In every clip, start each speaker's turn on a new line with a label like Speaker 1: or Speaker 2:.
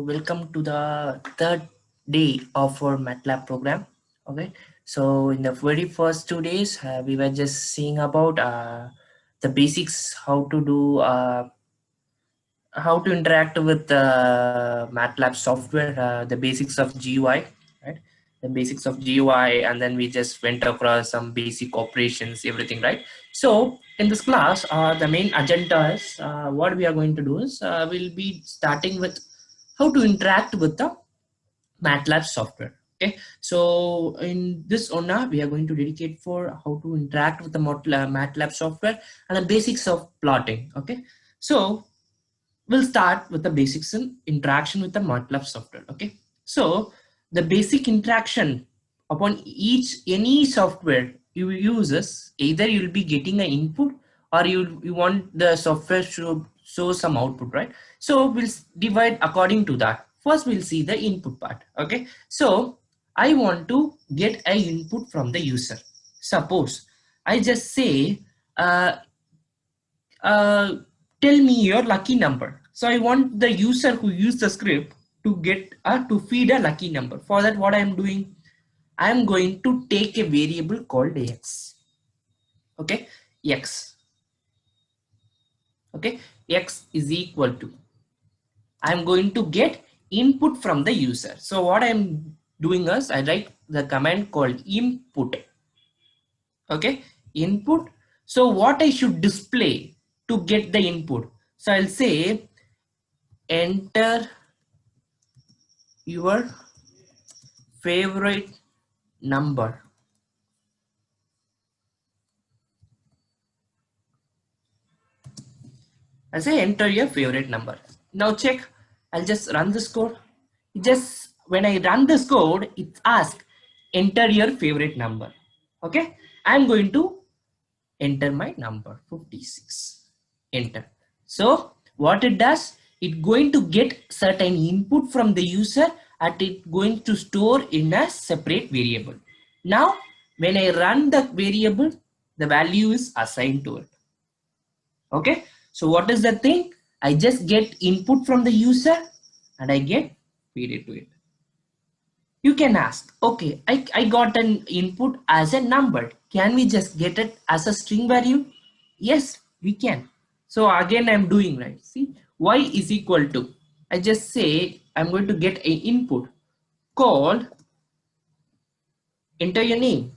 Speaker 1: welcome to the third day of our MATLAB program. Okay, so in the very first 2 days, we were just seeing about the basics, how to interact with MATLAB software, the basics of GUI, right? The basics of GUI, and then we just went across some basic operations, everything, right? So in this class, the main agenda is what we are going to do is we'll be starting with how to interact with the MATLAB software. Okay, so in this ONA, we are going to dedicate for how to interact with the MATLAB software and the basics of plotting. Okay, so we'll start with the basics in interaction with the MATLAB software. Okay, so the basic interaction upon any software you uses, either you'll be getting an input or you want the software to show some output, right? So we'll divide according to that. First we'll see the input part. Okay, so I want to get a input from the user. Suppose I just say uh, tell me your lucky number. So I want the user who used the script to get to feed a lucky number. For that, what I am doing, I am going to take a variable called x. Okay, x. Okay, x is equal to, I am going to get input from the user. So what I am doing is I write the command called input. Okay, input. So what I should display to get the input? So I'll say enter your favorite number. I say enter your favorite number. Now check. I'll just run this code. Just when I run this code, it asks enter your favorite number. Okay, I'm going to enter my number 56. Enter. So what it does, it going to get certain input from the user and it going to store in a separate variable. Now when I run the variable, the value is assigned to it. Okay, so what is the thing? I just get input from the user and I get feed it to it. You can ask, okay, I got an input as a number. Can we just get it as a string value? Yes, we can. So again, I'm doing right. See, y is equal to, I just say I'm going to get an input called enter your name.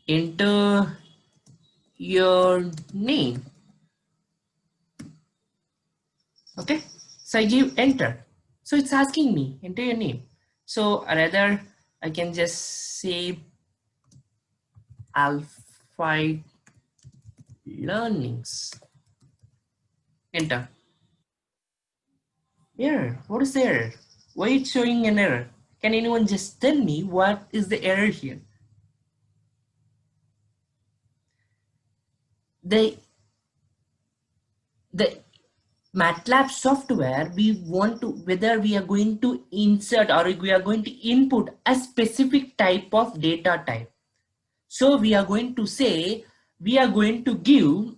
Speaker 1: Enter your name. Okay, so I give enter. So it's asking me enter your name. So rather I can just say Alpha Learnings. Enter. Error. What is the error? Why it's showing an error? Can anyone just tell me what is the error here? The MATLAB software, we want to, whether we are going to insert or we are going to input a specific type of data type. So we are going to say, we are going to give,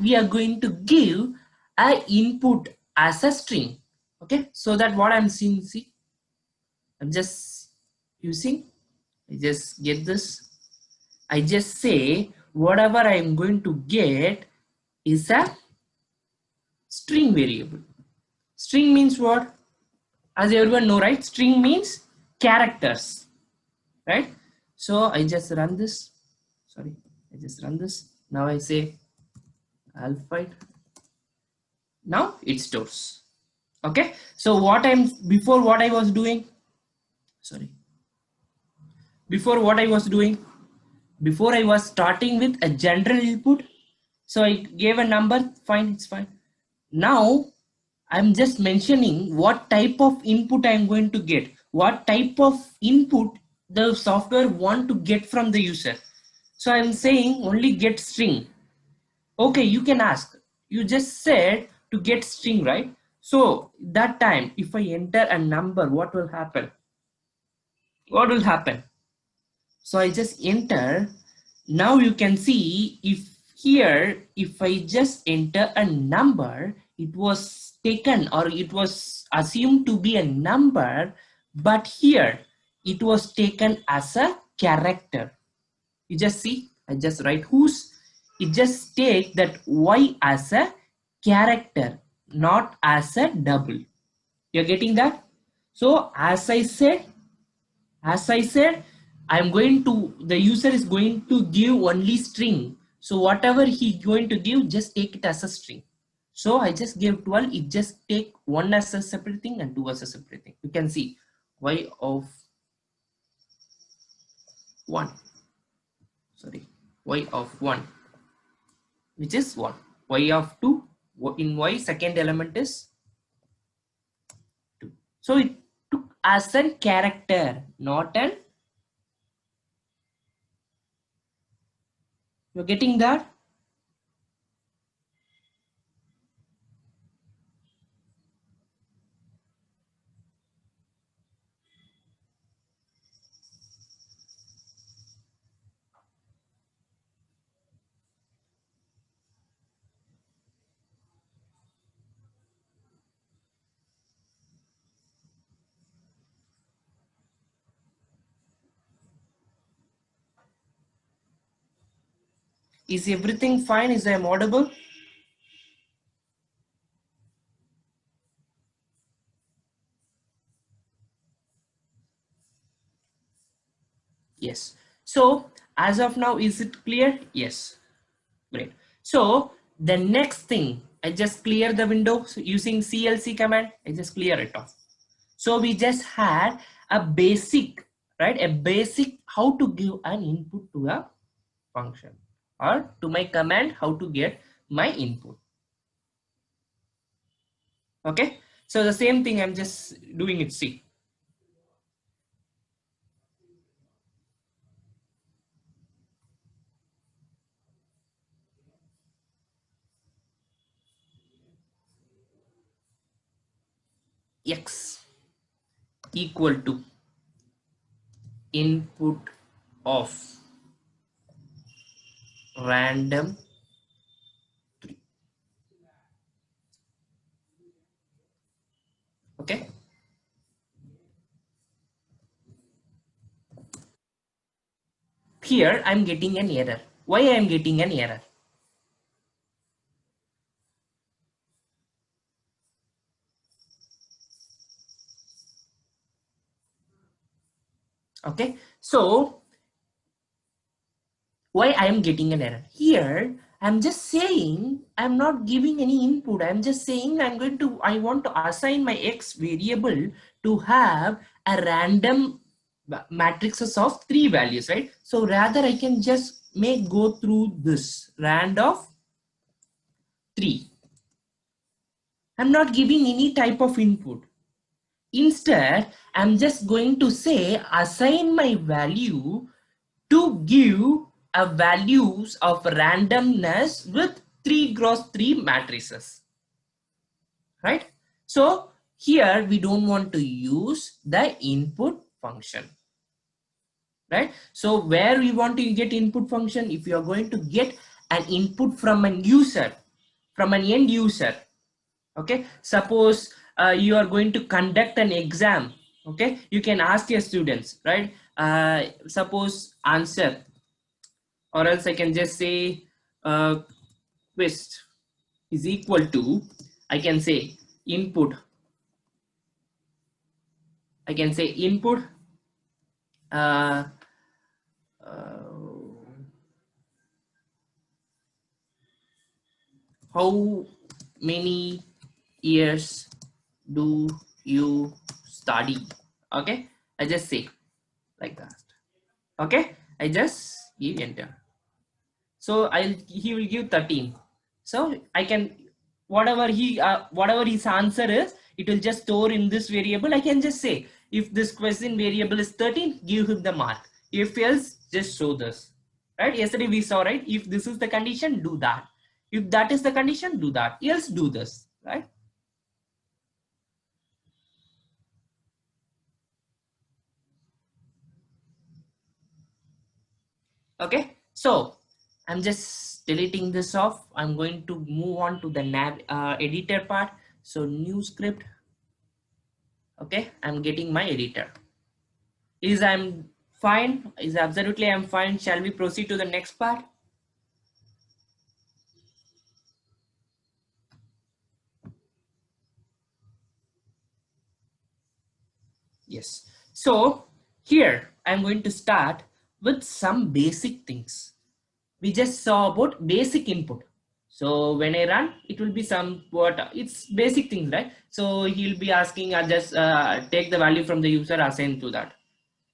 Speaker 1: we are going to give a input as a string. Okay, so that what I'm seeing, see, I'm just using, I just get this. I just say whatever I'm going to get is a string variable. String means what? As everyone know, right? String means characters, right? So I just run this. Sorry, I just run this. Now I say alpha. Now it stores. Okay. So what I'm before what I was doing. Sorry. Before what I was doing. Before I was starting with a general input. So I gave a number. Fine, it's fine. Now I'm just mentioning what type of input I'm going to get, what type of input the software want to get from the user. So I'm saying only get string. Okay, you can ask, you just said to get string, right? So that time, if I enter a number, what will happen? What will happen? So I just enter. Now you can see if here, if I just enter a number, it was taken or it was assumed to be a number, but here it was taken as a character. You just see, I just write whose, it just take that y as a character, not as a double. You're getting that? So as I said, the user is going to give only string. So whatever he going to give, just take it as a string. So I just gave 12, it just take 1 as a separate thing and 2 as a separate thing. You can see y of 1, sorry, y of 1, which is 1. Y of 2, in y second element is 2. So it took as a character, not an, you're getting that? Is everything fine? Is I audible? Yes. So as of now, is it clear? Yes. Great. So the next thing, I just clear the window using CLC command. I just clear it off. So we just had a basic, right? A basic how to give an input to a function or to my command, how to get my input. Okay. So the same thing I'm just doing it. See. X equal to input of random 3. Okay. Here I'm getting an error. Why I am getting an error? Okay. So why I am getting an error? Here I'm just saying I'm not giving any input. I'm just saying I want to assign my X variable to have a random matrices of 3 values, right? So rather I can just go through this rand of 3. I'm not giving any type of input. Instead, I'm just going to say assign my value to give a values of randomness with 3 cross 3 matrices, right? So here we don't want to use the input function, right? So where we want to get input function, if you are going to get an input from an user, from an end user, okay, suppose you are going to conduct an exam, okay, you can ask your students, right? Suppose answer, or else I can just say quiz is equal to, I can say input, I can say input uh, uh, how many years do you study? Okay, I just say like that. Okay, I just give enter. So he will give 13. So I can, whatever his answer is, it will just store in this variable. I can just say if this question variable is 13, give him the mark. If else, just show this, right? Yesterday we saw, right? If this is the condition, do that. If that is the condition, do that. Else, do this, right? Okay. So I'm just just deleting this off. I'm going to move on to the nav editor part. So new script. Okay, I'm getting my editor. Is I'm fine? Is absolutely I'm fine. Shall we proceed to the next part? Yes. So here I'm going to start with some basic things. We just saw about basic input. So when I run, it will be some what it's basic things, right? So he'll be asking, I just take the value from the user, assign to that.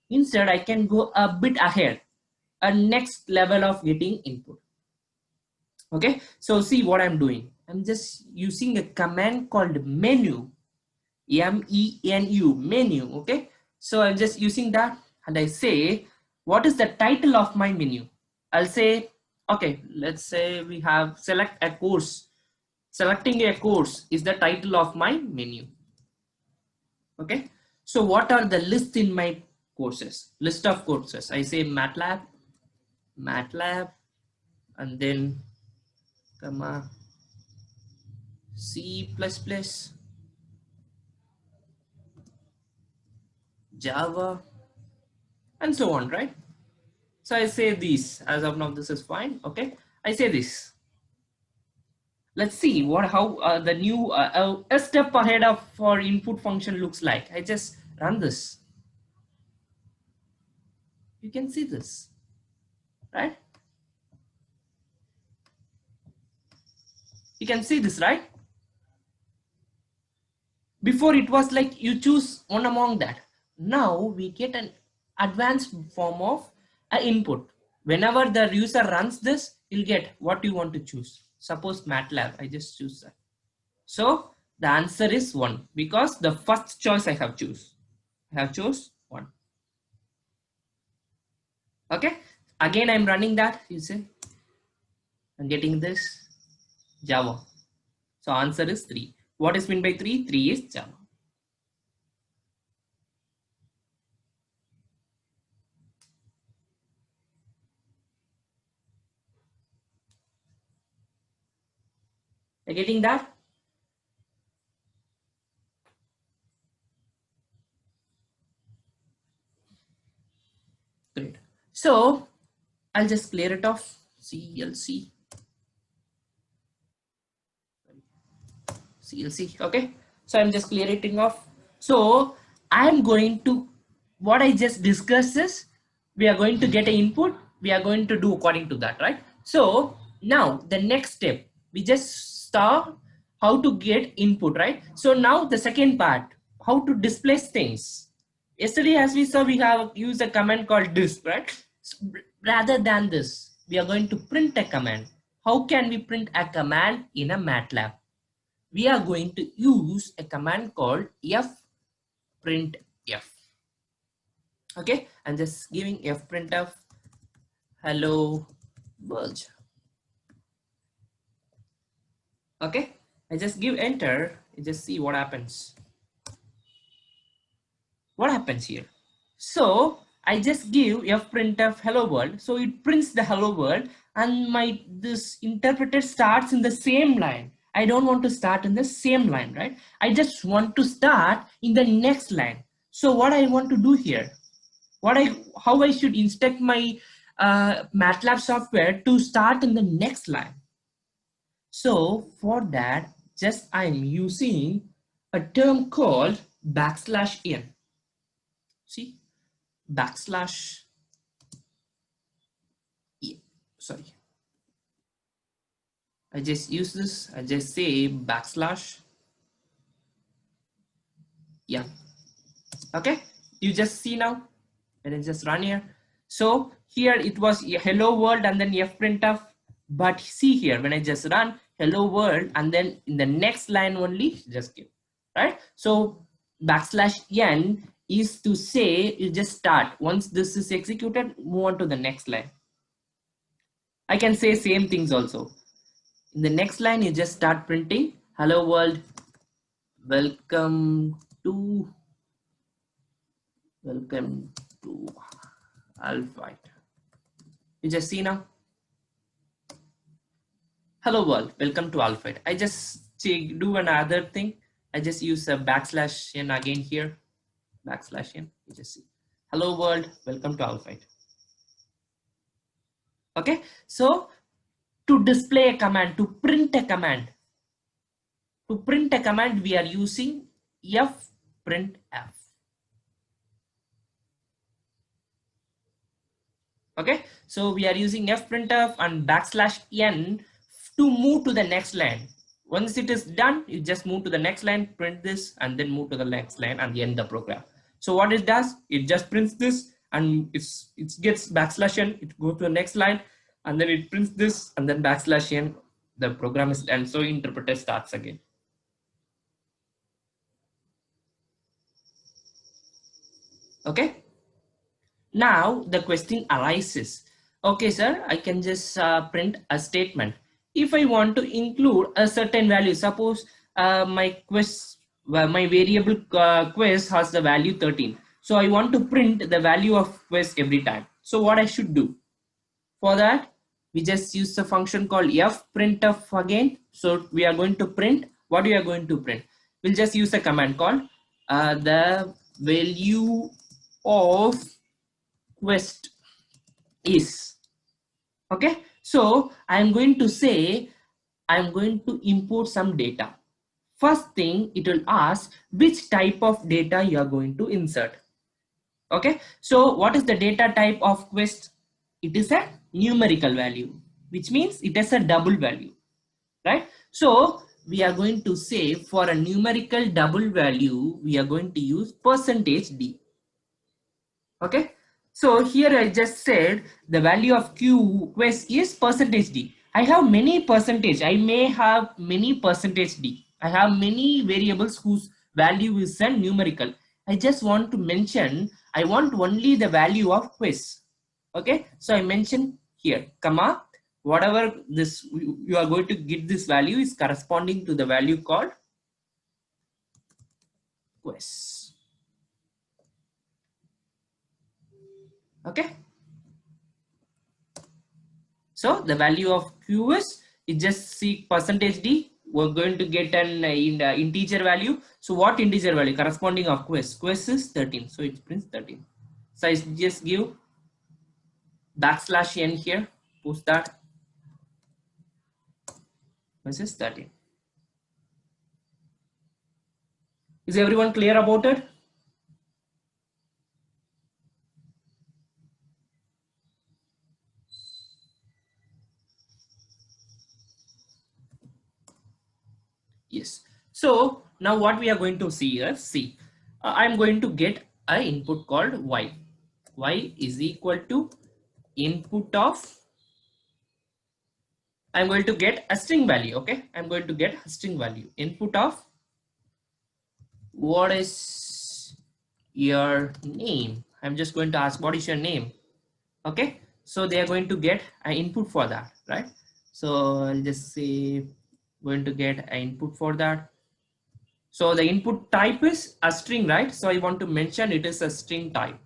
Speaker 1: Instead, I can go a bit ahead, a next level of getting input. Okay, so see what I'm doing. I'm just using a command called menu, M-E-N-U, menu. Okay, so I'm just using that and I say, what is the title of my menu? I'll say, okay, let's say we have select a course. Selecting a course is the title of my menu. Okay, so what are the list in my courses? List of courses. I say MATLAB, and then comma C++, Java, and so on, right? So I say this. As of now, this is fine. Okay, I say this. Let's see what how the new a step ahead of for input function looks like. I just run this. You can see this, right? You can see this, right? Before it was like you choose one among that. Now we get an advanced form of an input. Whenever the user runs this, you'll get what you want to choose. Suppose MATLAB, I just choose that. So the answer is 1 because the first choice I have choose. I have chose 1. Okay. Again, I'm running that. You see, I'm getting this Java. So answer is 3. What is meant by 3? 3 is Java. You're getting that? Great. So I'll just clear it off. CLC. CLC. Okay. So I'm just clearing it off. So I'm going to, what I just discussed is we are going to get an input. We are going to do according to that, right? So now the next step, we just saw how to get input, right? So now the second part, how to displace things. Yesterday, as we saw, we have used a command called disp, right? So rather than this, we are going to print a command. How can we print a command in a MATLAB? We are going to use a command called fprintf. Okay, I'm just giving fprintf hello world. Okay, I just give enter, you just see what happens. What happens here? So I just give fprintf hello world, so it prints the hello world, and my this interpreter starts in the same line. I don't want to start in the same line, right? I just want to start in the next line. So what I want to do here, how I should instruct my MATLAB software to start in the next line. So for that, just I'm using a term called \n. See, backslash, sorry. I just use this, I just say \n. Okay, you just see now, and then just run here. So here it was hello world and then fprintf, but see here when I just run hello world and then in the next line only just give, right? So \n is to say you just start, once this is executed, move on to the next line. I can say same things also. In the next line you just start printing hello world, welcome to Alpha. You just see now. Hello world, welcome to Alphite. I just do another thing. I just use a backslash n again here. Backslash n. You just see. Hello world, welcome to Alphite. Okay, so to display a command, to print a command, we are using fprintf. Okay, so we are using fprintf and backslash n to move to the next line. Once it is done, you just move to the next line, print this, and then move to the next line and end the program. So what it does, it just prints this and it gets backslash n, it goes to the next line, and then it prints this and then backslash n, the program is done. So interpreter starts again. Okay. Now the question arises. Okay, sir, I can just print a statement. If I want to include a certain value, suppose my variable quest has the value 13. So I want to print the value of quest every time. So what I should do? For that, we just use the function called fprintf again. So we are going to print. What we are going to print? We'll just use a command called the value of quest is. Okay, so I'm going to say I'm going to import some data. First thing, it will ask which type of data you are going to insert. Okay, so what is the data type of quest? It is a numerical value, which means it has a double value, right? So we are going to say for a numerical double value, we are going to use %d. Okay, so here I just said the value of quest is %d. I have many percentage. I may have many %d. I have many variables whose value is a numerical. I just want to mention, I want only the value of quest. Okay, so I mention here, comma, whatever this you are going to get, this value is corresponding to the value called quest. Okay, so the value of q is just see %d. We're going to get an integer value. So what integer value corresponding of quest? Quest is 13, so it prints 13. So I just give backslash n here, push that, this is 13. Is everyone clear about it? Yes. So now what we are going to see here, see, I'm going to get an input called y. Y is equal to input of, I'm going to get a string value. Okay, I'm going to get a string value, input of what is your name. I'm just going to ask what is your name. Okay, so they are going to get an input for that, right? So I'll just say going to get an input for that. So the input type is a string, right? So I want to mention it is a string type.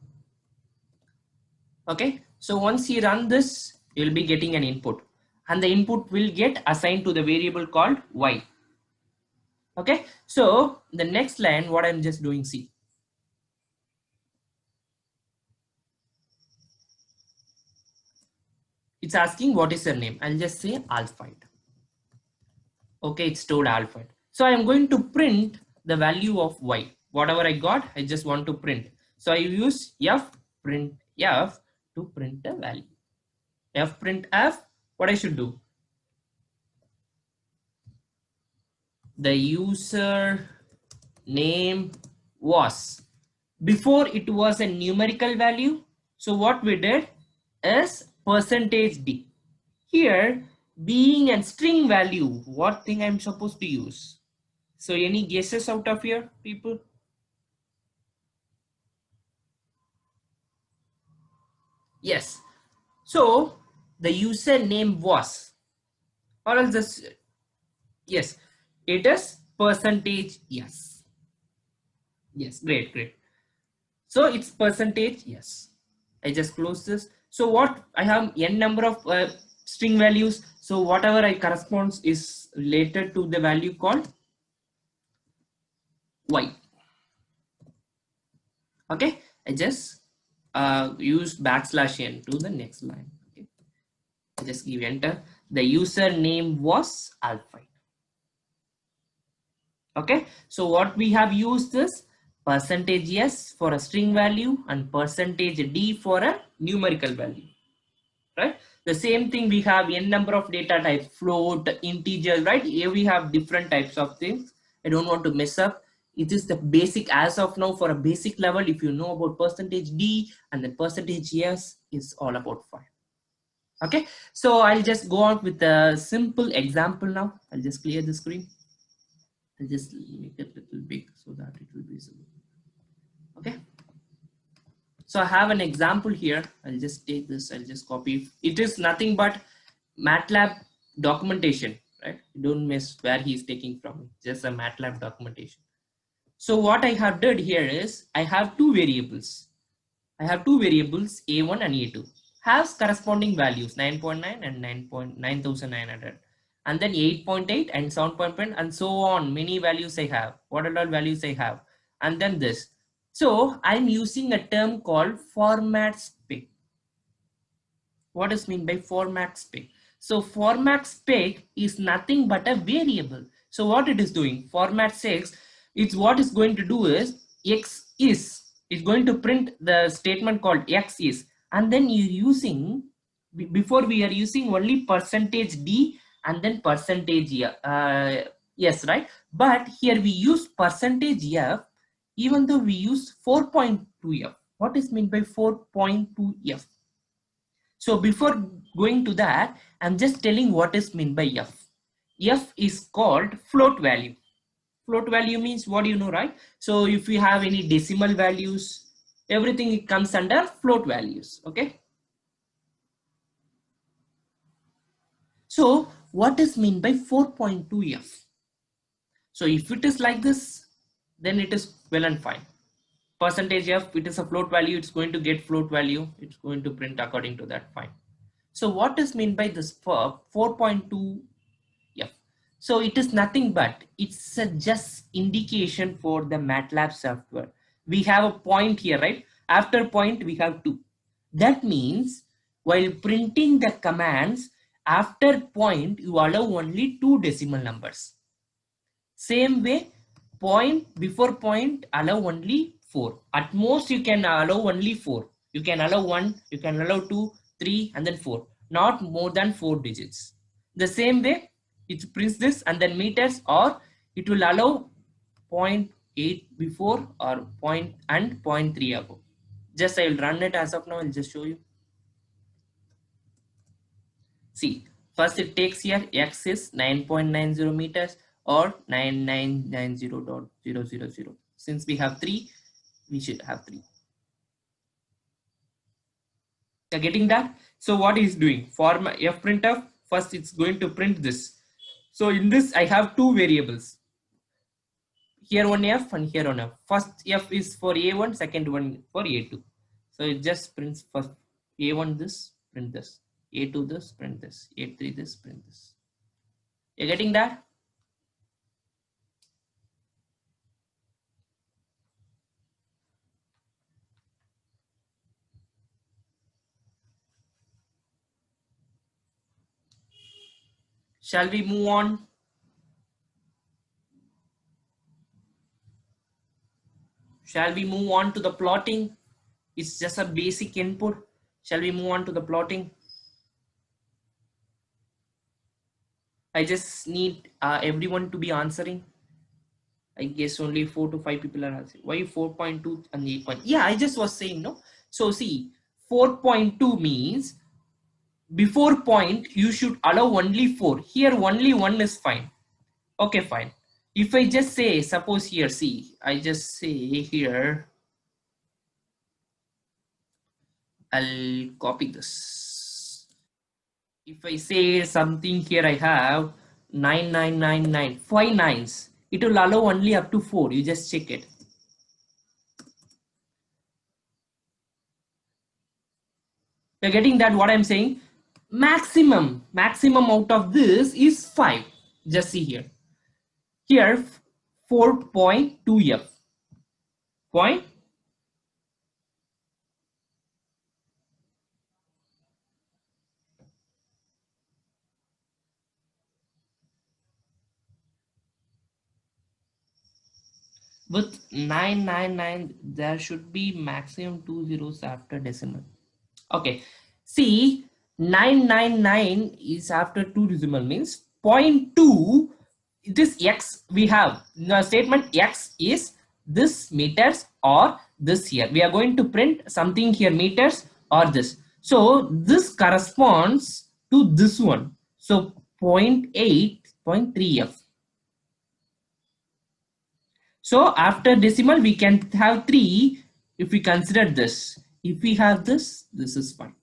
Speaker 1: Okay, so once you run this, you'll be getting an input, and the input will get assigned to the variable called y. Okay, so the next line, what I'm just doing, see, it's asking what is your name. I'll just say Alphite. Okay, it's stored Alphite. So I'm going to print the value of y. Whatever I got, I just want to print. So I use fprintf to print the value. Fprintf, what I should do? The user name was, before it was a numerical value. So what we did is %d. Here, being a string value, what thing I'm supposed to use? So any guesses out of here, people? Yes. So the username was, or else this, yes, it is %yes. Yes, great, great. So it's %yes. I just close this. So what I have n number of string values. So whatever I corresponds is related to the value called y. Okay, I just use \n to the next line. Okay, I just give enter. The username was Alpha. Okay, so what we have used is percentage s for a string value and percentage d for a numerical value, right? The same thing we have n number of data types, float, integer, right? Here we have different types of things. I don't want to mess up. It is the basic as of now. For a basic level, if you know about percentage d and then percentage s is all about fine. Okay, so I'll just go on with a simple example now. I'll just clear the screen. I'll just make it a little big so that it will be visible. Okay, so I have an example here. I'll just take this, I'll just copy. It is nothing but MATLAB documentation, right? Don't miss where he's taking from, just a MATLAB documentation. So what I have did here is I have two variables. I have two variables, A1 and A2, has corresponding values 9.9 and 9.9900, and then 8.8 and 7.1 and so on. Many values I have, what are all values I have, and then this. So I'm using a term called format spec. What is mean by format spec? So format spec is nothing but a variable. So what it is doing, format spec, it's what it's going to do is x is, it's going to print the statement called x is, and then you're using, before we are using only percentage d and then percentage yes, right? But here we use percentage f, even though we use 4.2f. What is meant by 4.2f? So before going to that, I'm just telling what is meant by f. F is called float value. Float value means what, you know, right? So if we have any decimal values, everything it comes under float values. Okay. So what is meant by 4.2f? So if it is like this, then it is well and fine. Percentage f, it is a float value, it's going to get float value, it's going to print according to that, fine. So what is meant by this 4.2f? So it is nothing but it's a just indication for the MATLAB software. We have a point here, right? After point we have 2. That means while printing the commands, after point you allow only 2 decimal numbers. Same way, point before point allow only 4. At most you can allow only 4. You can allow 1, you can allow 2, 3 and then 4. Not more than 4 digits. The same way it prints this and then meters, or it will allow 0.8 before or point and 0.3 above. Just I will run it as of now. I'll just show you. See, first it takes here x is 9.90 meters or 9990.000. Since we have 3, we should have 3. You're getting that? So what is doing? For my fprintf, first it's going to print this. So in this I have two variables. Here one f and here one f. First f is for a1, second one for a2. So it just prints first a1 this, print this. A2 this, print this. A3 this, print this. You're getting that? Shall we move on? Shall we move on to the plotting? It's just a basic input. Shall we move on to the plotting? I just need everyone to be answering. I guess only 4 to 5 people are answering. Why 4.2 and 8. Yeah, I just was saying, no. So see, 4.2 means before point you should allow only 4. Here only 1 is fine. Okay, fine. If I just say, suppose here, see, I just say here, I'll copy this. If I say something here, I have 9999, 5 nines. It will allow only up to 4. You just check it. You're getting that what I'm saying? maximum out of this is 5. Just see here 4.2f point. With 999 there should be maximum 2 zeros after decimal. Okay, see, 999 is after 2 decimal means point 0.2. This x we have in the statement, x is this meters or this here. We are going to print something here, meters or this. So this corresponds to this one. So 0.8.3f. So after decimal we can have 3 if we consider this. If we have this is fine.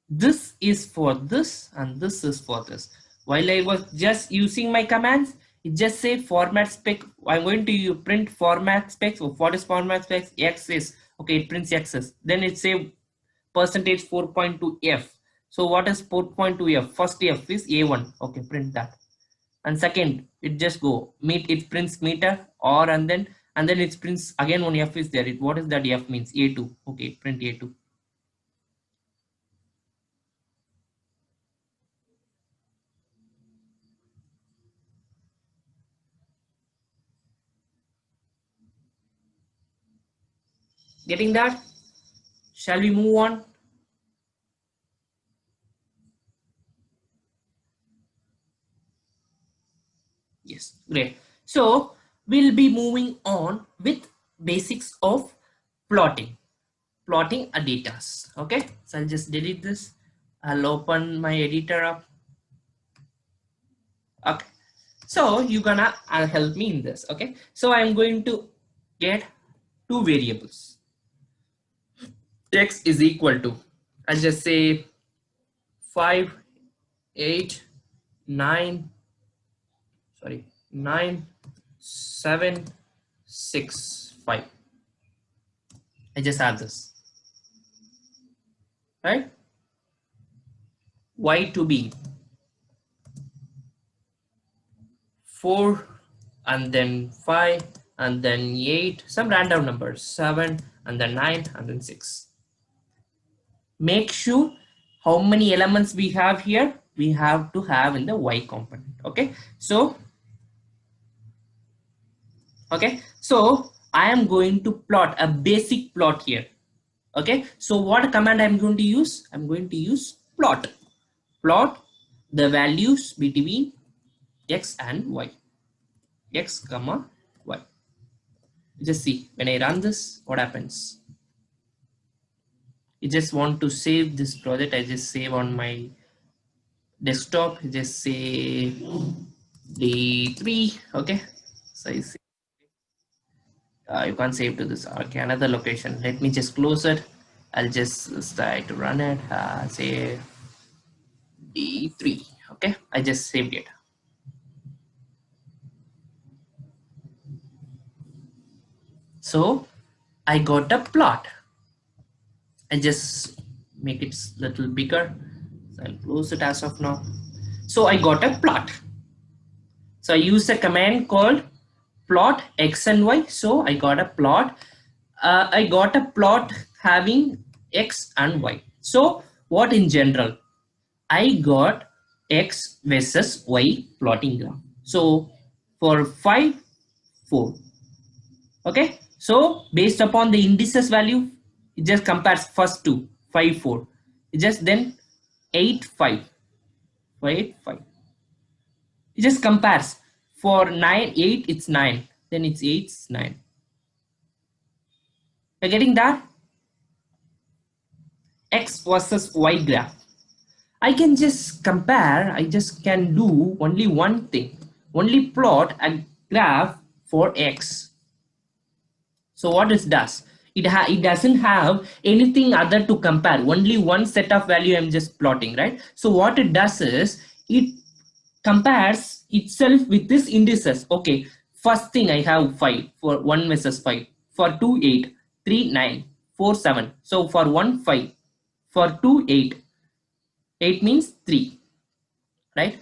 Speaker 1: This is for this and this is for this. While I was just using my commands, it just say format spec. I'm going to print format specs. So what is format specs? X is okay, it prints x's. Then it say percentage 4.2f. So what is 4.2f? First f is a1. Okay, print that. And second, it just go meet, it prints meter or and then it prints again one f is there. What is that f means? A2. Okay, print a2. Getting that? Shall we move on? Yes, great. So we'll be moving on with basics of plotting a data. Okay, so I'll just delete this. I'll open my editor up. Okay, so you're gonna help me in this. Okay, so I'm going to get two variables. X is equal to, I'll just say 5, 8, 9, sorry, 9, 7, 6, 5. I just have this, right? Y to be 4 and then 5 and then 8, some random numbers, 7 and then 9 and then 6. Make sure how many elements we have here, we have to have in the Y component. Okay, so I am going to plot a basic plot here. Okay, so what command I'm going to use? I'm going to use plot the values between x and y, x comma y. Just see, when I run this, what happens? You just want to save this project. I just save on my desktop. Just say D3. Okay, so I see. You can't save to this. Okay, another location. Let me just close it. I'll just try to run it. Say D3. Okay, I just saved it. So I got a plot. I just make it little bigger. So I'll close it as of now. So I got a plot. So I use a command called plot x and y. So I got a plot. I got a plot having x and y. So what in general? I got x versus y plotting graph. So for 5, 4. Okay. So based upon the indices value, it just compares first to 5, 4. It just then 8, 5. 5, 5. It just compares. For 9, 8, it's 9. Then it's 8, 9. You're getting that? X versus Y graph. I can just compare. I just can do only one thing. Only plot a graph for X. So what it does? It doesn't have anything other to compare. Only one set of value I'm just plotting, right? So what it does is it compares itself with this indices. Okay, First thing I have 5 for 1 versus 5. For 2, 8. 3, 9. 4, 7. So for 1, 5. For 2, 8. 8 means 3. Right?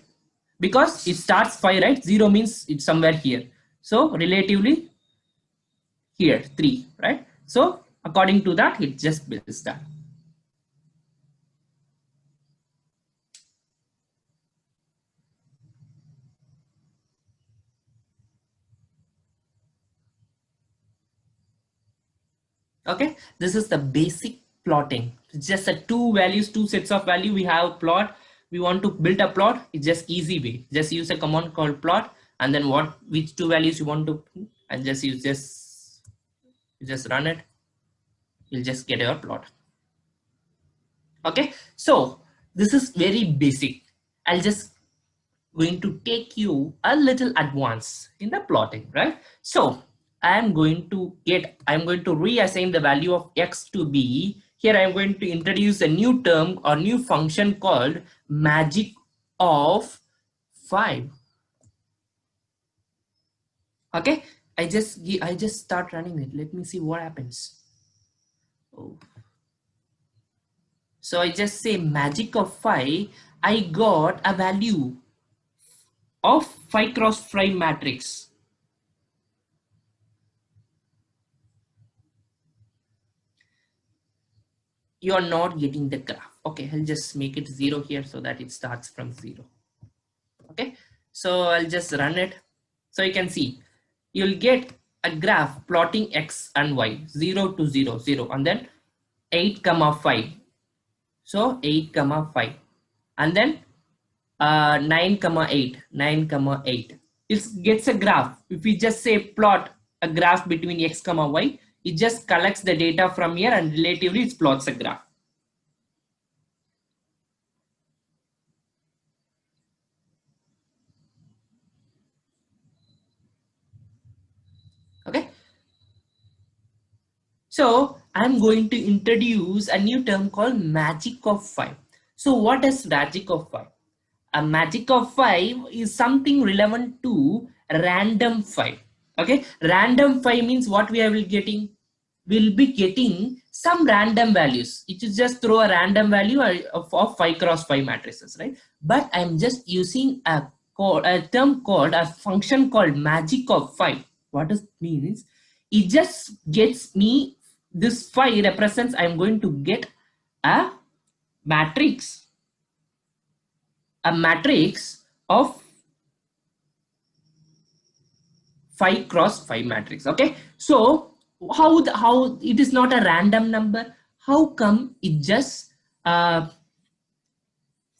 Speaker 1: Because it starts 5, right? 0 means it's somewhere here. So relatively here 3, right? So according to that, it just builds that. Okay, this is the basic plotting. It's just a two values, two sets of value. We have plot. We want to build a plot. It's just easy way. Just use a command called plot, and then which two values you want to, and just use this. You just run it. You'll just get your plot. Okay, so this is very basic. I'll just going to take you a little advance in the plotting, right? So I'm going to reassign the value of x to b. Here I'm going to introduce a new term or new function called magic of 5. Okay, I just start running it. Let me see what happens. Oh. So I just say magic of 5. I got a value of 5 cross 5 matrix. You are not getting the graph. Okay, I'll just make it 0 here so that it starts from 0. Okay, so I'll just run it. So you can see you'll get a graph plotting x and y, 0 to 0, 0, and then 8 comma 5. So 8 comma 5, and then 9 comma 8, 9 comma 8. It gets a graph. If we just say plot a graph between x comma y, it just collects the data from here and relatively it plots a graph. Okay, so I'm going to introduce a new term called magic of 5. So what is magic of 5? A magic of 5 is something relevant to random 5. Okay, random 5 means what we are getting? We'll be getting some random values. It is just throw a random value of 5 cross 5 matrices, right? But I'm just using a term called a function called magic of 5. What does it means? It just gets me this 5 represents I'm going to get a matrix of 5 cross 5 matrix. Okay, so how it is not a random number? How come it just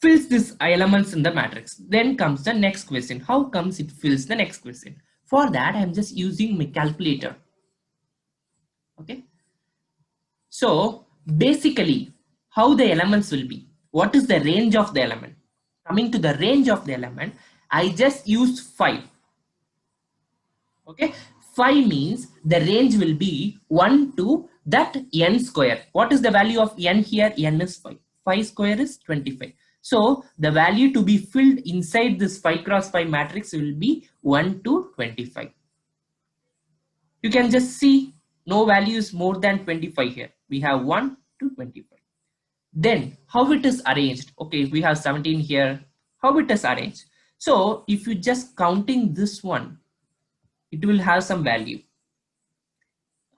Speaker 1: fills these elements in the matrix? Then comes the next question. How comes it fills the next question? For that, I'm just using my calculator. Okay, so basically how the elements will be, what is the range of the element? Coming to the range of the element, I just used 5. Okay, 5 means the range will be 1 to that n square. What is the value of n here? N is 5. 5 square is 25. So the value to be filled inside this 5 cross 5 matrix will be 1 to 25. You can just see no value is more than 25 here. We have 1 to 25. Then how it is arranged? Okay, we have 17 here. How it is arranged? So if you just counting this one, it will have some value.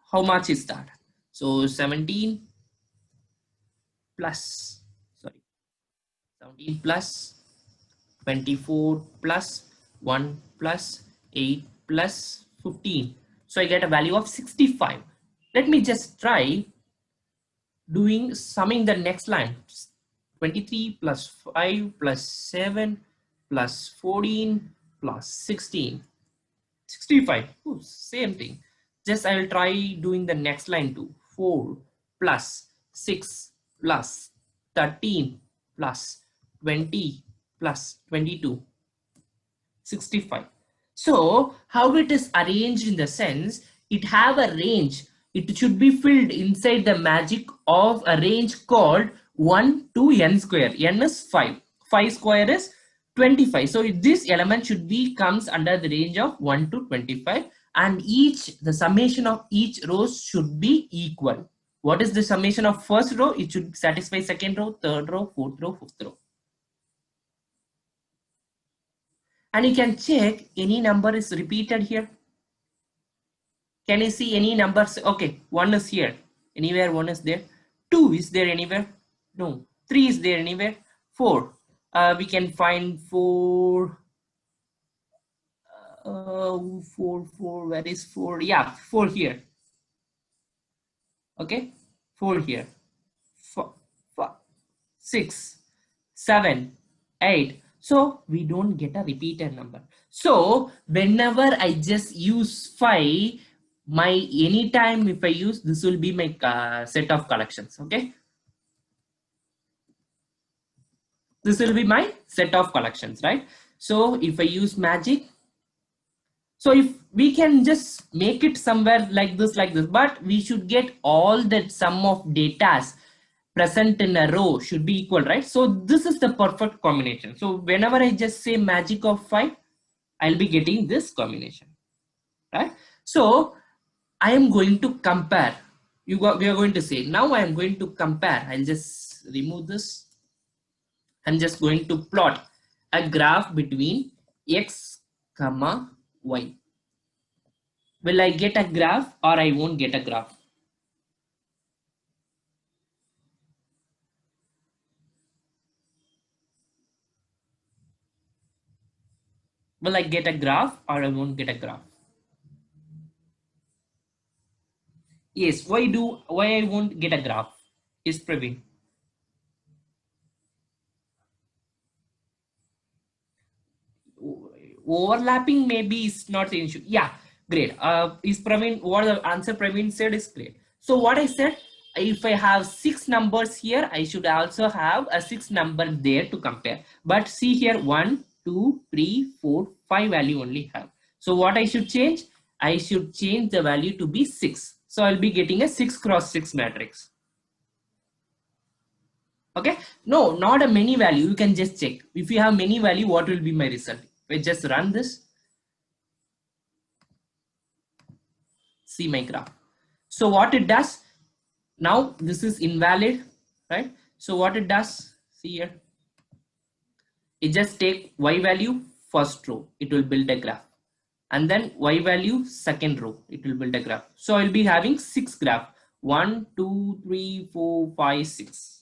Speaker 1: How much is that? So 17 plus 24 plus 1 plus 8 plus 15. So I get a value of 65. Let me just try summing the next line. 23 plus 5 plus 7 plus 14 plus 16. 65. Ooh, same thing. Just I will try doing the next line too. 4 plus 6 plus 13 plus 20 plus 22. 65. So how it is arranged in the sense, it have a range. It should be filled inside the magic of a range called 1 to n square. N is 5. 5 square is 25. So this element should be comes under the range of 1 to 25, and the summation of each row should be equal. What is the summation of first row? It should satisfy second row, third row, fourth row, fifth row. And you can check any number is repeated here. Can you see any numbers? Okay, 1 is here. Anywhere 1 is there. 2 is there anywhere? No. 3 is there anywhere? 4. We can find 4. 4. Where is 4? Yeah, 4 here. Okay, 4 here. 4, 6, 7, 8. So we don't get a repeated number. So whenever I just use 5, anytime if I use this will be my set of collections. Okay, this will be my set of collections, right? So if I use magic, so if we can just make it somewhere like this, but we should get all that sum of datas present in a row should be equal, right? So this is the perfect combination. So whenever I just say magic of 5, I'll be getting this combination, right? So I am going to compare. We are going to say, now I am going to compare. I'll just remove this. I'm just going to plot a graph between x comma y. Will I get a graph or I won't get a graph? Will I get a graph or I won't get a graph? Yes, why I won't get a graph? Is Praveen. Overlapping maybe is not an issue. Yeah, great. Is Praveen, what the answer Praveen said is great. So what I said, if I have 6 numbers here, I should also have a 6 number there to compare. But see here, 1, 2, 3, 4, 5 value only have. So what I should change? I should change the value to be 6. So I'll be getting a 6 cross 6 matrix. Okay, no, not a many value. You can just check. If you have many value, what will be my result? If I just run this, see my graph. So what it does, now this is invalid, right? So what it does, see here, it just take y value first row, it will build a graph, and then y value second row, it will build a graph. So I'll be having 6 graph, 1, 2, 3, 4, 5, 6.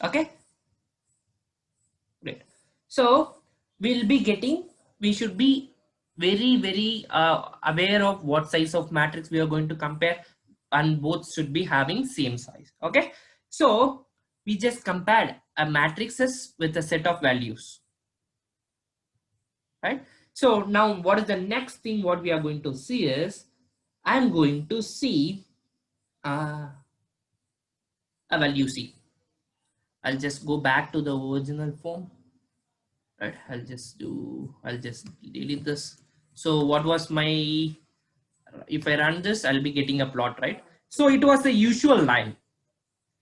Speaker 1: Okay, great. So we'll be getting, we should be very aware of what size of matrix we are going to compare, and both should be having same size. Okay, so we just compared a matrices with a set of values, right? So now what is the next thing what we are going to see is, I'm going to see a value C. I'll just go back to the original form, right? I'll just delete this. So what was my, if I run this, I'll be getting a plot, right? So it was the usual line.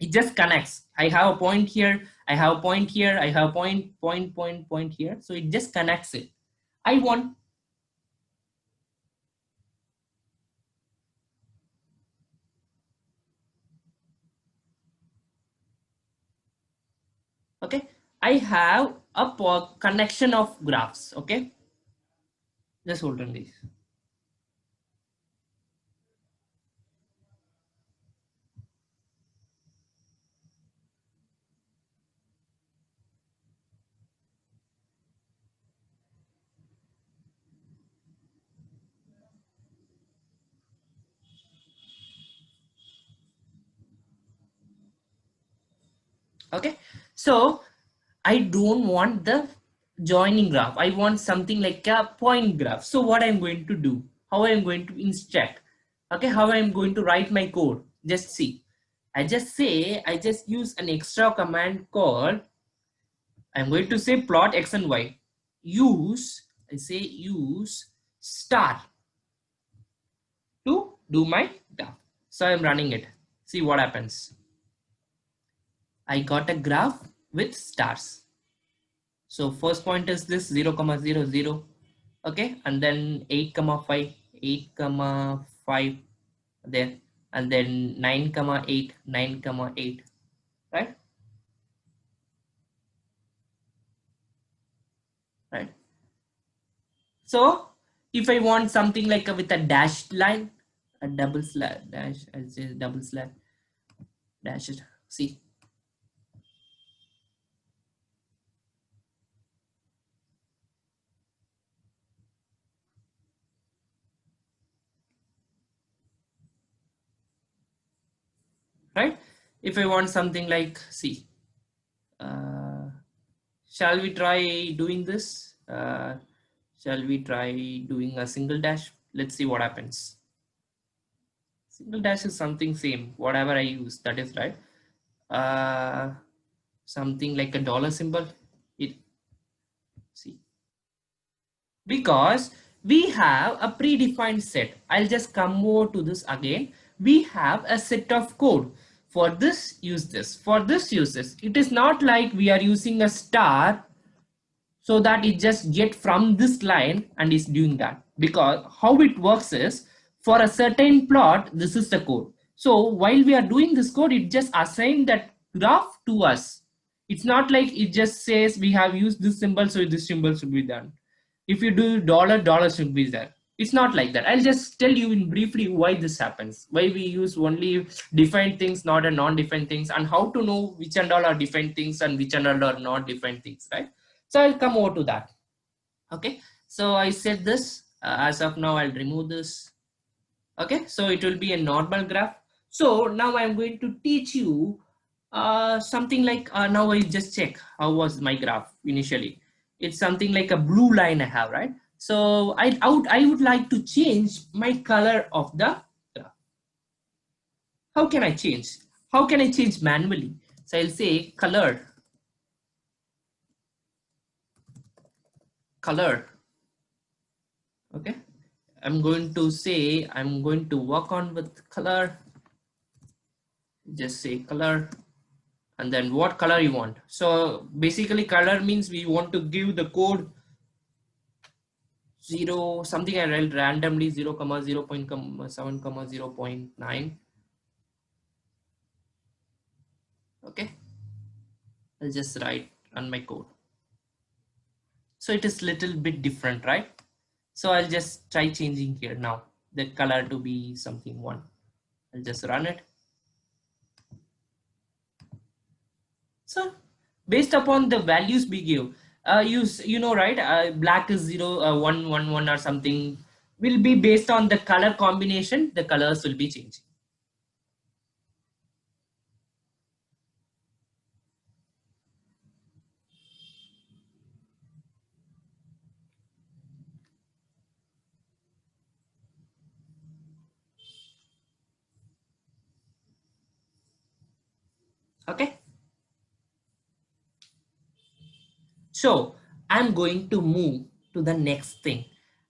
Speaker 1: It just connects. I have a point here, I have a point here, I have a point here. So it just connects it. I want, okay, I have a connection of graphs. Okay, just hold on this. Okay, so I don't want the joining graph. I want something like a point graph. So what I'm going to do, how I'm going to instruct, okay, how I'm going to write my code, just see. I just use an extra command called, I'm going to say plot x and y. Use star to do my graph. So I'm running it. See what happens. I got a graph with stars. So first point is this 0, 0, 0. Okay, and then 8, 5, 8, 5 there, and then 9, 8, 9, 8, right? Right. So if I want something like with a dashed line, a double slash dash, I'll say double slash dash it. See, right? If I want something like, see, shall we try doing this? Shall we try doing a single dash? Let's see what happens. Single dash is something same, whatever I use, that is right. Something like a dollar symbol. It, see, because we have a predefined set. I'll just come over to this again. We have a set of code. For this, use this. For this, use this. It is not like we are using a star so that it just get from this line and is doing that, because how it works is, for a certain plot, this is the code. So while we are doing this code, it just assign that graph to us. It's not like it just says we have used this symbol, so this symbol should be done. If you do dollar, dollar should be there. It's not like that. I'll just tell you in briefly why this happens, why we use only defined things, not a non-defined things, and how to know which and all are defined things and which and all are not defined things, right? So I'll come over to that. Okay, so I said this, as of now I'll remove this. Okay, so it will be a normal graph. So now I'm going to teach you something like, now I just check how was my graph initially. It's something like a blue line I have, right? So I would like to change my color of the graph. How can I change? How can I change manually? So I'll say color. Okay, I'm going to say I'm going to work on with color. Just say color, and then what color you want. So basically color means we want to give the code 0 something. I write randomly 0, 0.7, 0.9. Okay, I'll just write on my code. So it is little bit different, right? So I'll just try changing here now the color to be something one. I'll just run it. So based upon the values we give, you know, right? Black is 0, 1, 1, 1 or something will be based on the color combination. The colors will be changing. Okay. So I'm going to move to the next thing.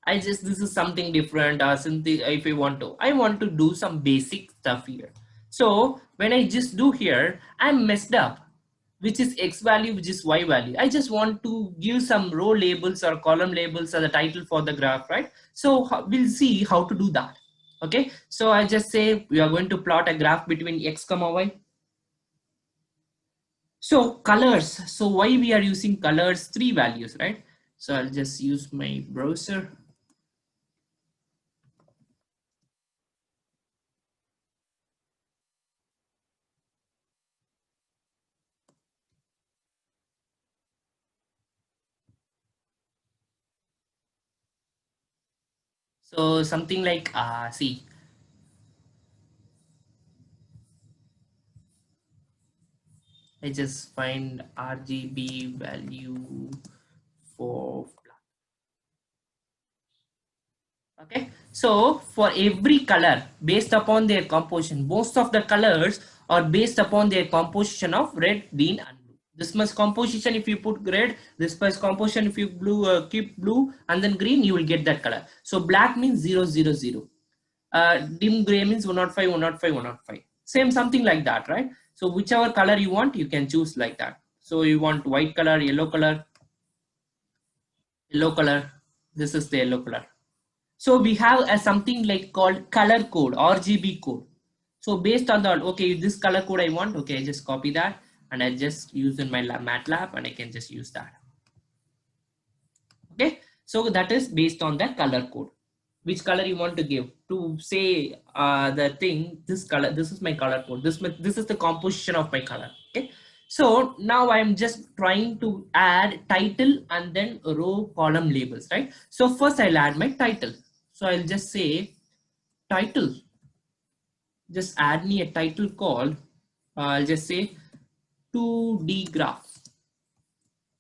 Speaker 1: This is something different. If I want to do some basic stuff here. So when I just do here, I'm messed up, which is X value, which is Y value. I just want to give some row labels or column labels as the title for the graph, right? So we'll see how to do that. Okay. So I just say we are going to plot a graph between X, Y. So colors, so why we are using colors, 3 values, right? So I'll just use my browser. So something like, see, I just find RGB value for, okay. So for every color, based upon their composition, most of the colors or based upon their composition of red, green and blue. This much composition if you put red, this much composition if you keep blue and then green, you will get that color. So black means 0 0 0. Dim gray means 105 105 105. Same something like that, right? So whichever color you want, you can choose like that. So you want white color, yellow color, this is the yellow color. So we have a something like called color code, RGB code. So based on that, okay, this color code I want, okay, I just copy that and I just use in my MATLAB and I can just use that. Okay, so that is based on the color code. Which color you want to give to say the thing, this color, this is my color code, this is the composition of my color. Okay, so now I'm just trying to add title and then row column labels, right? So first I'll add my title. So I'll just say title, just add me a title called I'll just say 2D graph,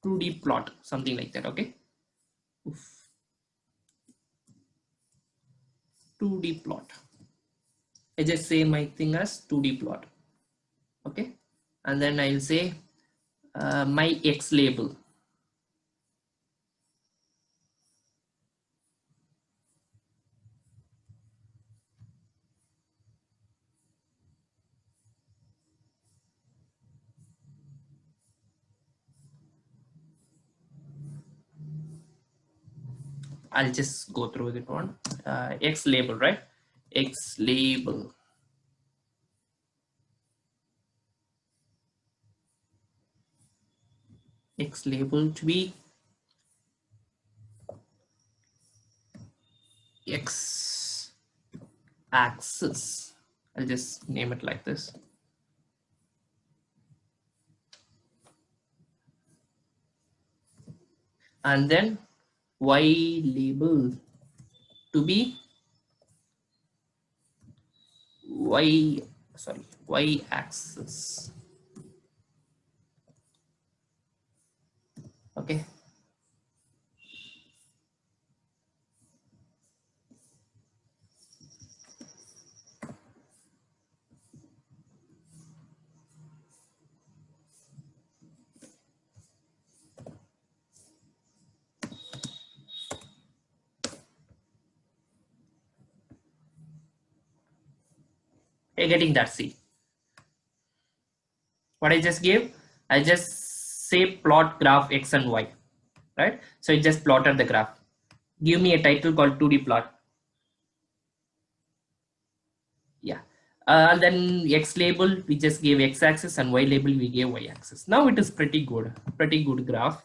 Speaker 1: 2D plot, something like that. Okay, oof. 2D plot. I just say my thing as 2D plot. Okay, and then I'll say my X label. I'll just go through that one. X label, right? X label. X label to be X axis. I'll just name it like this. And then Y label to be Y axis. Okay. You're getting that? See what I just gave? I just say plot graph X and Y, right? So it just plotted the graph. Give me a title called 2D plot. Yeah. And then X label, we just gave X axis, and Y label, we gave Y axis. Now it is pretty good graph,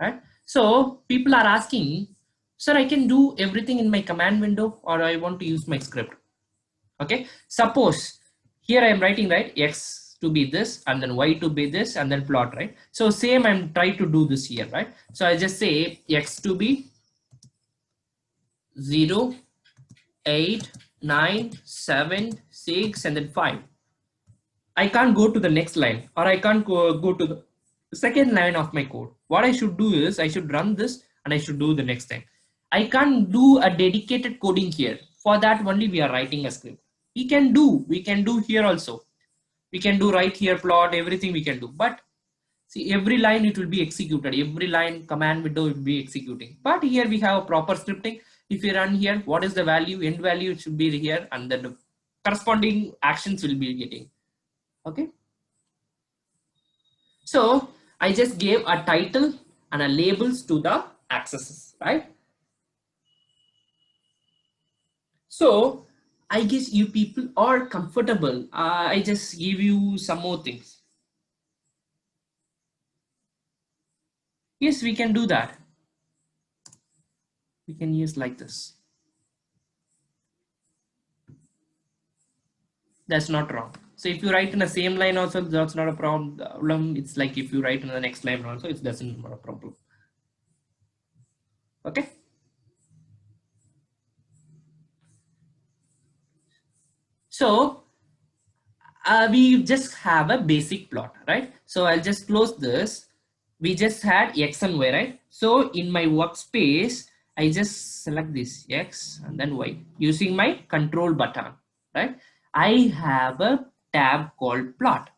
Speaker 1: right? So people are asking, sir, I can do everything in my command window or I want to use my script. Okay, suppose here I am writing, right, X to be this and then Y to be this and then plot, right? So same I'm trying to do this here, right? So I just say X to be 0 8 9 7 6 and then 5. I can't go to the next line or I can't go to the second line of my code. What I should do is I should run this and I should do the next thing. I can't do a dedicated coding here. For that only we are writing a script. We can do here also. We can do right here, plot, everything we can do. But see, every line it will be executed. Every line command window will be executing. But here we have a proper scripting. If you run here, what is the value? End value it should be here and then the corresponding actions will be getting. Okay. So I just gave a title and a labels to the accesses, right? So I guess you people are comfortable. I just give you some more things. Yes, we can do that. We can use like this. That's not wrong. So if you write in the same line also, that's not a problem. It's like if you write in the next line also, it doesn't not a problem. Okay. So we just have a basic plot, right? So I'll just close this. We just had X and Y, right? So in my workspace, I just select this X and then Y using my control button, right? I have a tab called plot.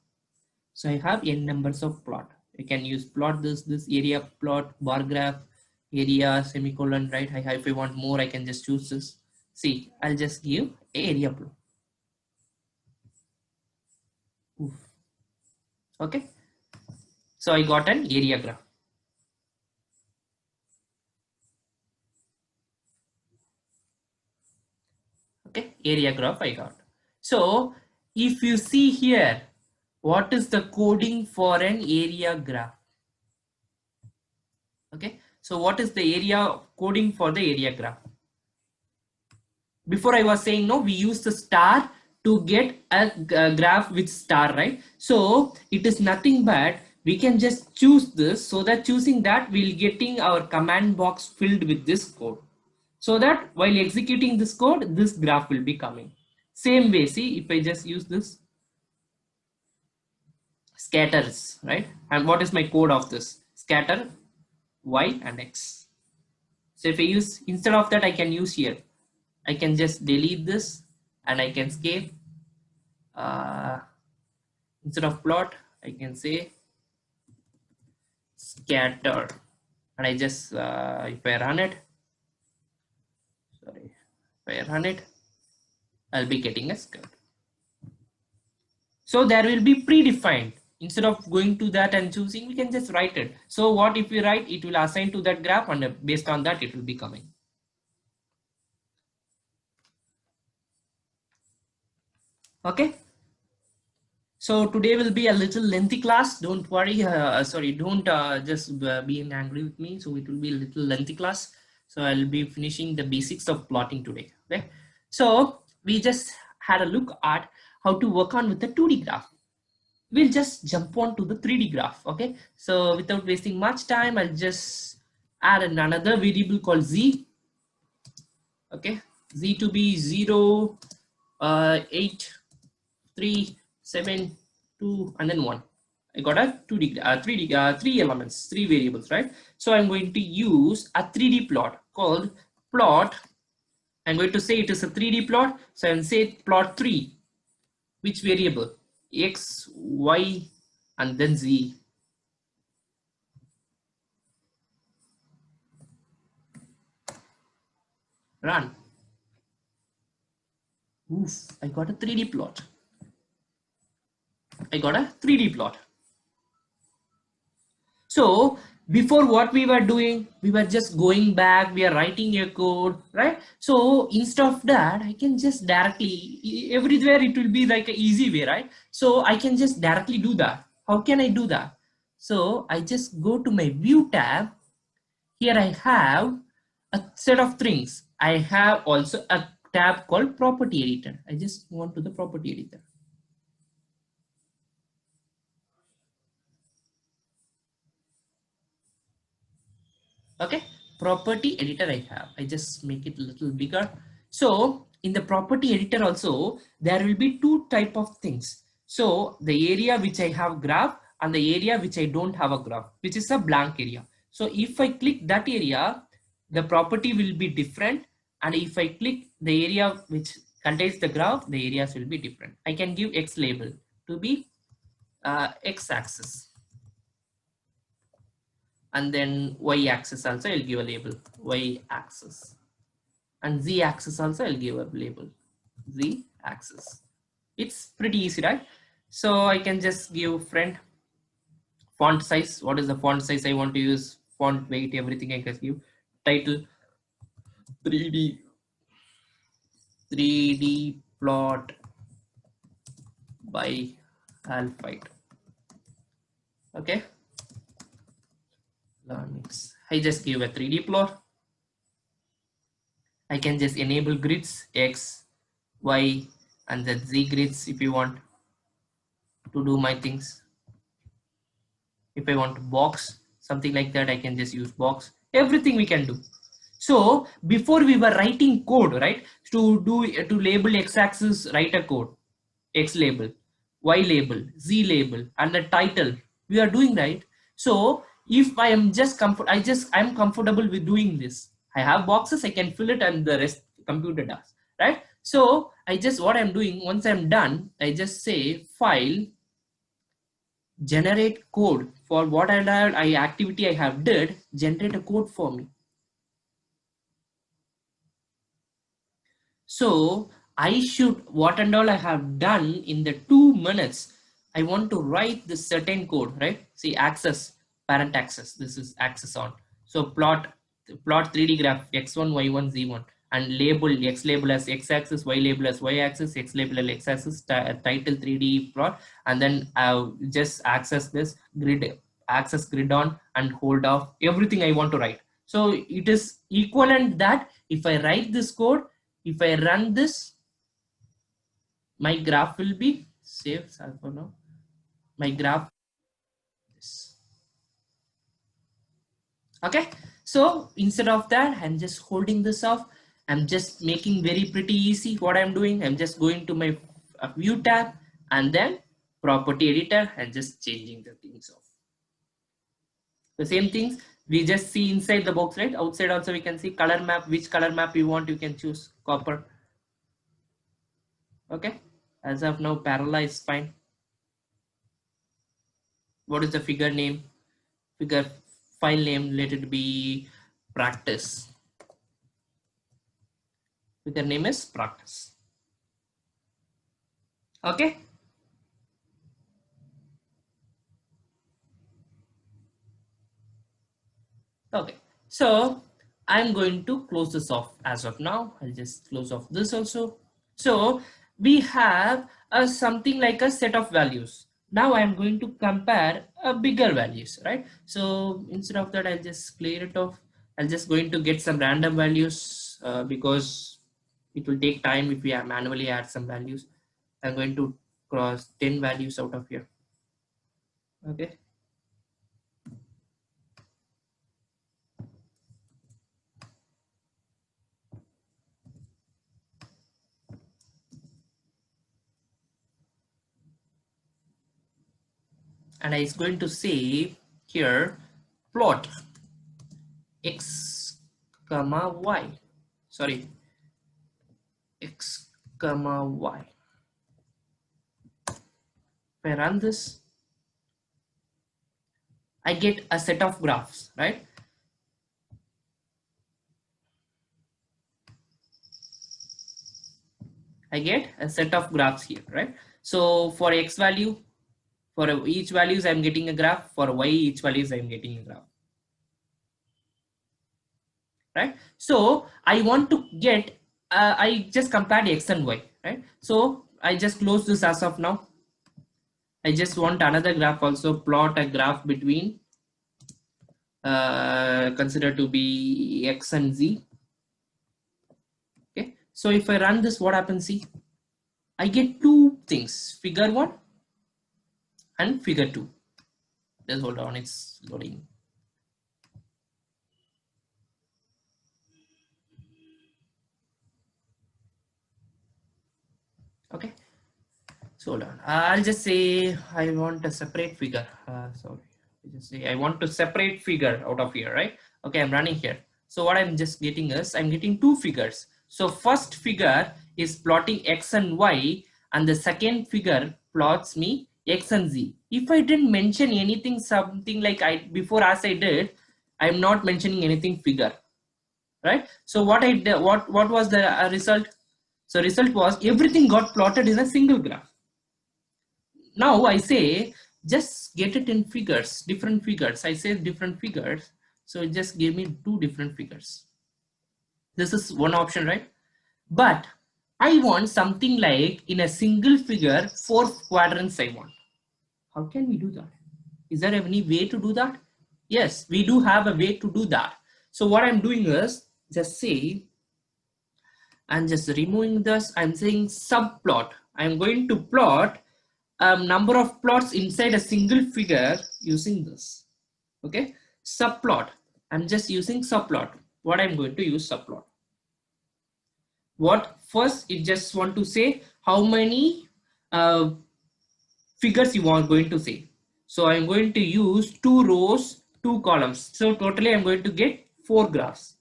Speaker 1: So I have n numbers of plot. I can use plot this area plot, bar graph, area, semicolon, right? If I want more, I can just choose this. See, I'll just give a area plot. Oof. Okay. So I got an area graph. Okay, area graph I got. So if you see here, what is the coding for an area graph? Okay, so what is the area coding for the area graph? Before I was saying, no, we use the star to get a graph with star, right? So it is nothing but we can just choose this, so that choosing that we'll getting our command box filled with this code, so that while executing this code, this graph will be coming. Same way, see, if I just use this scatters, right? And what is my code of this? Scatter y and x. So if I use, instead of that, I can use here, I can just delete this and I can scale. Instead of plot, I can say scatter, and I just if I run it, sorry, if I run it, I'll be getting a scatter. So there will be predefined. Instead of going to that and choosing, we can just write it. So what if we write, it will assign to that graph, and based on that, it will be coming. Okay. So today will be a little lengthy class. Don't worry. Sorry, don't just be angry with me. So it will be a little lengthy class. So I'll be finishing the basics of plotting today. Okay. So we just had a look at how to work on with the 2D graph. We'll just jump on to the 3D graph. Okay. So without wasting much time, I'll just add another variable called z. Okay. Z to be 0, 8, 3, 7, 2, and then 1. I got a 2D, 3D, 3 elements, 3 variables, right? So I'm going to use a 3D plot called plot. I'm going to say it is a 3D plot. So I'll say plot 3. Which variable? X, Y, and then Z. Run. Oof, I got a 3D plot. I got a 3D plot. So before, what we were doing, we were just going back, we are writing a code, right? So instead of that, I can just directly, everywhere it will be like an easy way, right? So I can just directly do that. How can I do that? So I just go to my view tab. Here I have a set of things. I have also a tab called property editor. I just want to the property editor. Okay, property editor I just make it a little bigger. So in the property editor also, there will be two type of things. So the area which I have graph and the area which I don't have a graph, which is a blank area. So if I click that area, the property will be different. And if I click the area which contains the graph, the areas will be different. I can give X label to be X axis. And then Y axis also I'll give a label Y axis, and Z axis also I'll give a label Z axis. It's pretty easy, right? So I can just give friend font size. What is the font size I want to use? Font weight, everything I can give. Title 3D plot by Alphite. Okay. I just give a 3D plot. I can just enable grids X, Y, and then Z grids if you want to do my things. If I want to box, something like that, I can just use box. Everything we can do. So before we were writing code, right? To label X-axis, write a code, X label, Y label, Z label, and the title. We are doing right. So if I am just I'm comfortable with doing this. I have boxes, I can fill it, and the rest computer does, right? So I just, what I'm doing, once I'm done, I just say file, generate code for what I activity I have did, generate a code for me. So I should, what and all I have done in the 2 minutes, I want to write this certain code, right? See, access, parent access, this is access on. So plot 3D graph x1, y1, z1, and label x label as x-axis, y label as y-axis, x label as x-axis, title 3D plot, and then just access this grid, access grid on and hold off everything I want to write. So it is equivalent that if I write this code, if I run this, my graph will be saved. For now, my graph is okay. So instead of that, I'm just holding this off. I'm just making very pretty easy what I'm doing. I'm just going to my view tab and then property editor and just changing the things off. The same things we just see inside the box, right? Outside also we can see color map, which color map you want, you can choose copper. Okay, as of now parallax is fine. What is the figure name? Figure file name, let it be practice. Figure name is practice. Okay. Okay. So I'm going to close this off as of now. I'll just close off this also. So we have something like a set of values. Now I'm going to compare bigger values, right? So instead of that, I'll just clear it off. I'm just going to get some random values because it will take time if we manually add some values. I'm going to cross 10 values out of here. Okay. And it's going to say here plot x comma y, sorry, x comma y. If I run this, I get a set of graphs, right? I get a set of graphs here, right? So for x value, for each values I'm getting a graph, for y each values I'm getting a graph, right? So I want to get I just compared x and y, right? So I just close this as of now. I just want another graph also, plot a graph between consider to be x and z. Okay, so if I run this, what happens? See, I get two things, figure 1 and figure 2. Just hold on, it's loading. Okay, so hold on, I'll just say I want a separate figure. Sorry, just say I want to separate figure out of here, right? Okay, I'm running here. So what I'm just getting is I'm getting two figures. So first figure is plotting x and y, and the second figure plots me x and z. If I didn't mention anything, something like I before as I did, I'm not mentioning anything figure, right? So what I did, what was the result? So result was everything got plotted in a single graph. Now I say just get it in figures, different figures. I say different figures, so just give me two different figures. This is one option, right? But I want something like in a single figure, 4 quadrants I want. How can we do that? Is there any way to do that? Yes, we do have a way to do that. So what I'm doing is just say, I'm just removing this. I'm saying subplot. I'm going to plot number of plots inside a single figure using this. Okay, subplot. I'm just using subplot. What I'm going to use subplot. What first it just want to say how many figures you are going to say. So I'm going to use 2 rows, 2 columns. So totally I'm going to get 4 graphs.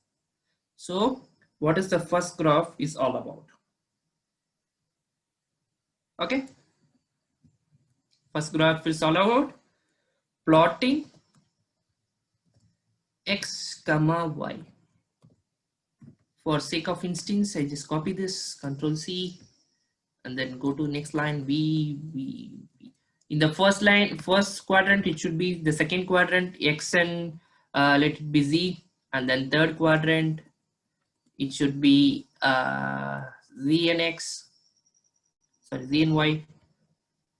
Speaker 1: So what is the first graph is all about? Okay, first graph is all about plotting x comma y. For sake of instance, I just copy this, Control C, and then go to next line. In the first line, first quadrant, it should be the second quadrant x and let it be z, and then third quadrant, it should be z and x, sorry, z and y.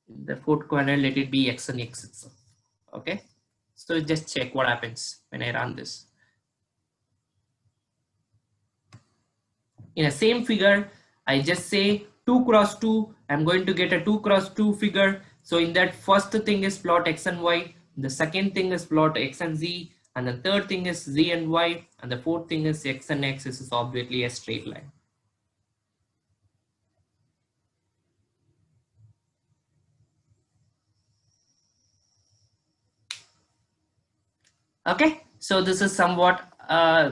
Speaker 1: In the fourth quadrant, let it be x and x itself. Okay, so just check what happens when I run this. In a same figure, I just say 2 cross 2, I'm going to get a 2 cross 2 figure. So in that, first thing is plot x and y, the second thing is plot x and z, and the third thing is z and y, and the fourth thing is x and x. This is obviously a straight line. Okay, so this is somewhat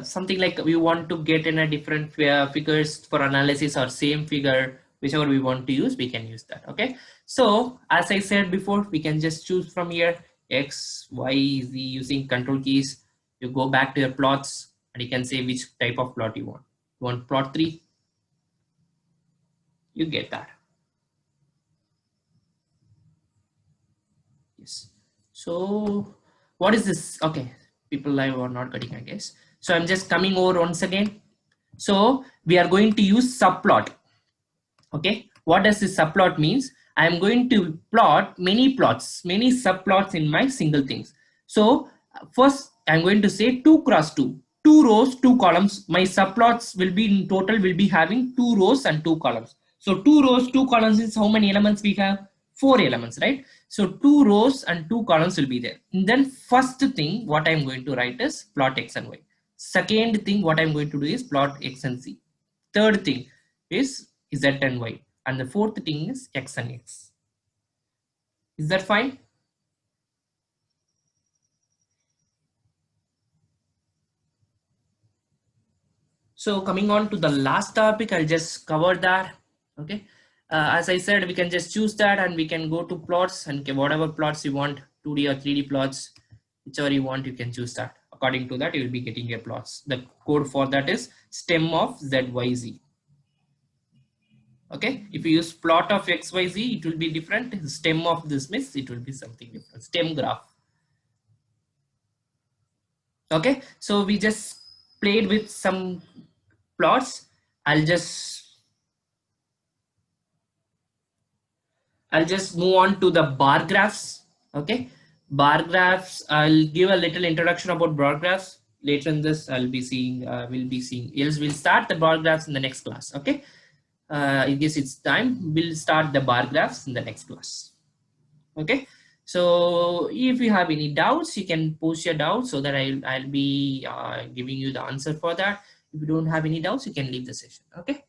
Speaker 1: something like we want to get in a different figures for analysis, or same figure, whichever we want to use, we can use that. Okay, so as I said before, we can just choose from here x, y, z using control keys. You go back to your plots and you can say which type of plot you want. You want plot 3, you get that. Yes, so what is this? Okay, people live are not getting, I guess. So I'm just coming over once again. So we are going to use subplot. Okay, what does this subplot means? I am going to plot many plots, many subplots in my single things. So first I'm going to say 2 cross 2, 2 rows, 2 columns. My subplots will be in total will be having 2 rows and 2 columns. So 2 rows, 2 columns is how many elements we have? 4 elements, right? So 2 rows and 2 columns will be there. And then first thing what I'm going to write is plot x and y. Second thing what I'm going to do is plot x and z. Third thing is z and y. And the fourth thing is x and x. Is that fine? So coming on to the last topic, I'll just cover that. Okay. As I said, we can just choose that and we can go to plots and whatever plots you want, 2D or 3D plots, whichever you want, you can choose that. According to that, you will be getting your plots. The code for that is stem of ZYZ. Okay, if you use plot of XYZ, it will be different. Stem of this means it will be something different. Stem graph. Okay, so we just played with some plots. I'll just move on to the bar graphs. Okay, bar graphs. I'll give a little introduction about bar graphs later in this. We'll be seeing. Else we'll start the bar graphs in the next class. Okay. I guess it's time. We'll start the bar graphs in the next class. Okay. So if you have any doubts, you can post your doubts so that I'll be giving you the answer for that. If you don't have any doubts, you can leave the session. Okay.